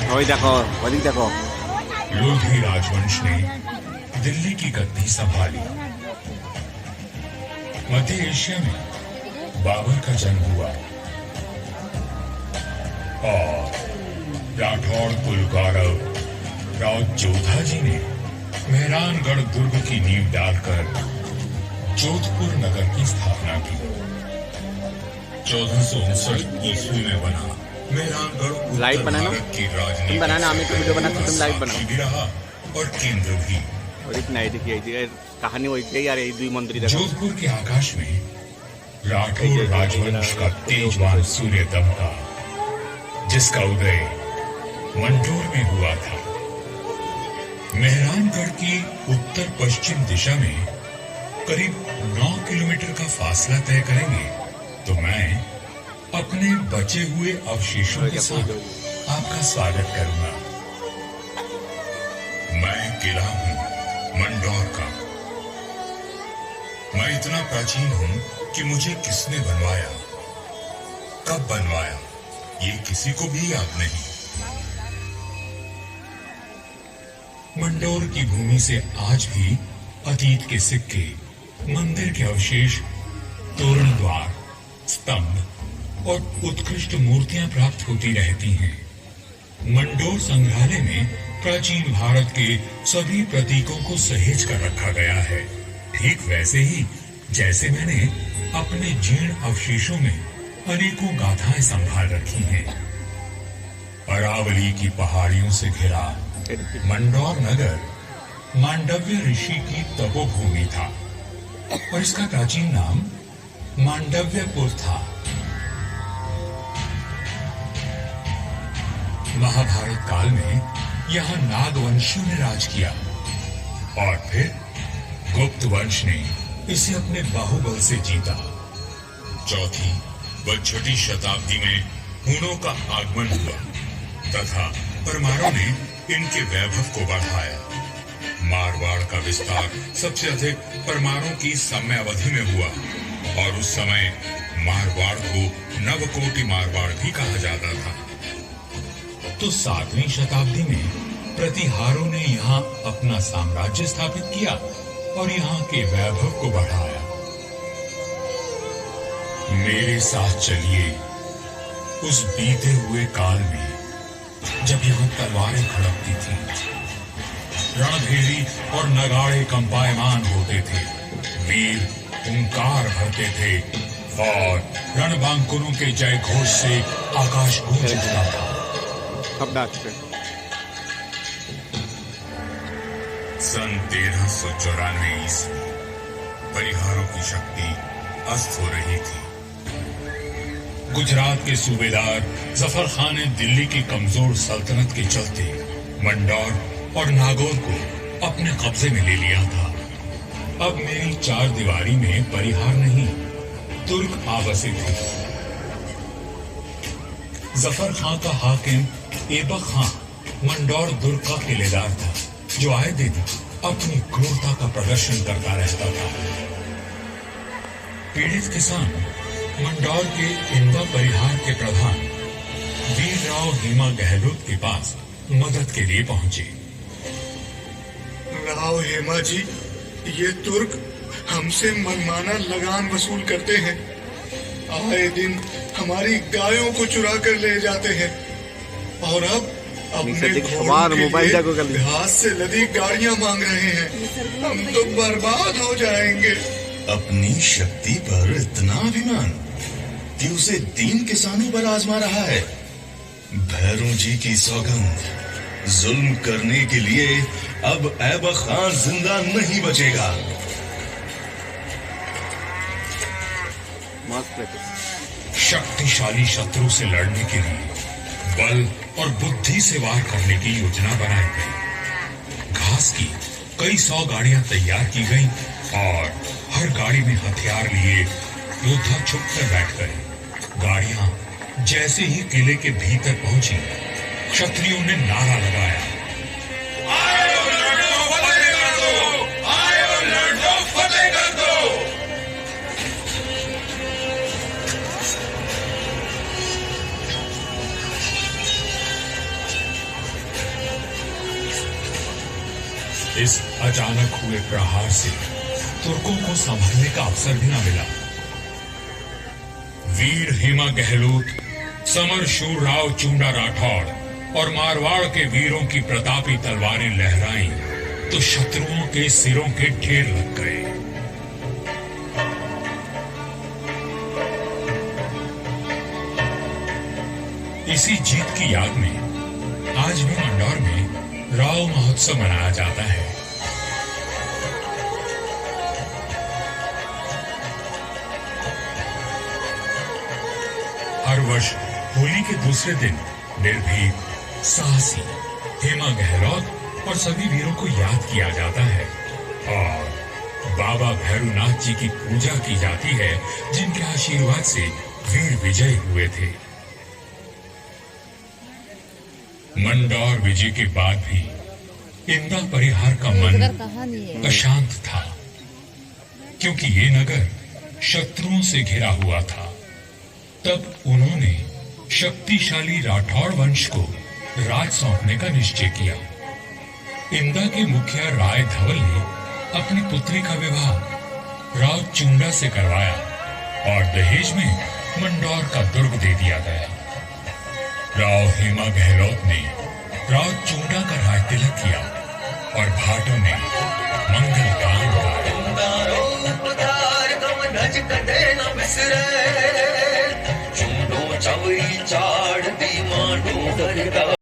वही देखो, वही देखो। लोधी राजवंश ने दिल्ली की गद्दी संभाली। मध्य एशिया में बाबर का जन्म हुआ और राठौड़ कुल गौरव राव जोधा जी ने मेहरानगढ़ दुर्ग की नींव डालकर जोधपुर नगर की स्थापना की। 1459 ईस्वी में बना मेहरानगढ़ लाइव उत्तर बनाना, भारत की तुम राजनीति बनाना, हमें तो वीडियो बना, तुम लाइव बनाओ। भी रहा और केंद्र भी। और इतना ही देखिए कहानी वही यार, ये दुई मंत्री देखो। जोधपुर के आकाश में राठौड़ राजवंश का तेजवान सूर्य दमका, जिसका उदय मंडोर में हुआ था। मेहरानगढ़ की उत्तर पश्चिम दिशा में करीब 9 किलोमीटर का फासला तय करेंगे तो मैं अपने बचे हुए अवशेषों के साथ आपका स्वागत करूंगा। मैं किला हूं मंडोर का। मैं इतना प्राचीन हूं कि मुझे किसने बनवाया, कब बनवाया, ये किसी को भी याद नहीं। मंडोर की भूमि से आज भी अतीत के सिक्के, मंदिर के अवशेष, तोरण द्वार, स्तंभ और उत्कृष्ट मूर्तियां प्राप्त होती रहती हैं। मंडोर संग्रहालय में प्राचीन भारत के सभी प्रतीकों को सहेज कर रखा गया है, ठीक वैसे ही जैसे मैंने अपने जीर्ण अवशेषों में अनेकों गाथाएं संभाल रखी हैं। अरावली की पहाड़ियों से घिरा मंडोर नगर मांडव्य ऋषि की तपोभूमि था और इसका प्राचीन नाम मांडव्यपुर था। महाभारत काल में यहाँ नागवंशियों ने राज किया और फिर गुप्त वंश ने इसे अपने बाहुबल से जीता। चौथी व छठी शताब्दी में हूणों का आगमन हुआ तथा परमारों ने इनके वैभव को बढ़ाया। मारवाड़ का विस्तार सबसे अधिक परमारों की समयावधि में हुआ और उस समय मारवाड़ को नवकोटि मारवाड़ भी कहा जाता था। तो 7वीं शताब्दी में प्रतिहारों ने यहाँ अपना साम्राज्य स्थापित किया और यहाँ के वैभव को बढ़ाया। मेरे साथ चलिए उस बीते हुए काल में जब यहाँ तलवारें खड़कती थी, रणभेरी और नगाड़े कंपायमान होते थे, वीर हुंकार भरते थे और रणबांकुरों के जय घोष से आकाश गूंज उठता था। सन 1394 ईस्वी परिहारों की शक्ति अस्त हो रही थी। गुजरात के सूबेदार जफर खान ने दिल्ली की कमजोर सल्तनत के चलते मंडोर और नागौर को अपने कब्जे में ले लिया था। अब मेरी चार दीवारी में परिहार नहीं, तुर्क आवासी थे। जफर खान का हाकिम ऐबक खान मंडोर दुर्ग का किलेदार था, जो आए दिन अपनी क्रूरता का प्रदर्शन करता रहता था। पीड़ित किसान मंडोर के इंदा परिहार के प्रधान वीरराव हेमा गहलोत के पास मदद के लिए पहुंचे। राव हेमा जी, ये तुर्क हमसे मनमाना लगान वसूल करते हैं। आए दिन हमारी गायों को चुरा कर ले जाते हैं और अब अपने घोड़ों के लिए घास से लदी गाड़ियां मांग रहे हैं। हम तो बर्बाद हो जाएंगे। अपनी शक्ति पर इतना अभिमान कि उसे 3 किसानों पर आजमा रहा है। भैरों जी की सौगंध, जुल्म करने के लिए अब ऐबक खान जिंदा नहीं बचेगा। शक्तिशाली शत्रु से लड़ने के लिए बल और बुद्धि से वार करने की योजना बनाई गई। घास की कई 100 गाड़ियां तैयार की गईं और हर गाड़ी में हथियार लिए योद्धा छुपकर बैठ गए। गाड़ियां जैसे ही किले के भीतर पहुंची, क्षत्रियों ने नारा लगाया, आए और लड़ो, फतेह कर दो, आए और लड़ो, फतेह कर दो। इस अचानक हुए प्रहार से तुर्कों को संभलने का अवसर भी न मिला। वीर हेमा गहलोत, समर शूर राव चुंडा राठौड़ और मारवाड़ के वीरों की प्रतापी तलवारें लहराईं तो शत्रुओं के सिरों के ढेर लग गए। इसी जीत की याद में आज भी मंडौर में राव महोत्सव मनाया जाता है। हर वर्ष होली के दूसरे दिन निर्भीक, साहसी हेमा गहलोत और सभी वीरों को याद किया जाता है और बाबा भैरवनाथ जी की पूजा की जाती है, जिनके आशीर्वाद से वीर विजयी हुए थे। मंडौर विजय के बाद भी इंदा परिहार का मन अशांत था, क्योंकि ये नगर शत्रुओं से घिरा हुआ था। तब उन्होंने शक्तिशाली राठौड़ वंश को राज सौंपने का निश्चय किया। इंदा के मुखिया राय धवल ने अपनी पुत्री का विवाह राव चुंडा से करवाया और दहेज में मंडौर का दुर्ग दे दिया गया। राव हेमा गहलोत ने राव चुंडा का राज तिलक किया और भाटों ने मंगल गान गाया।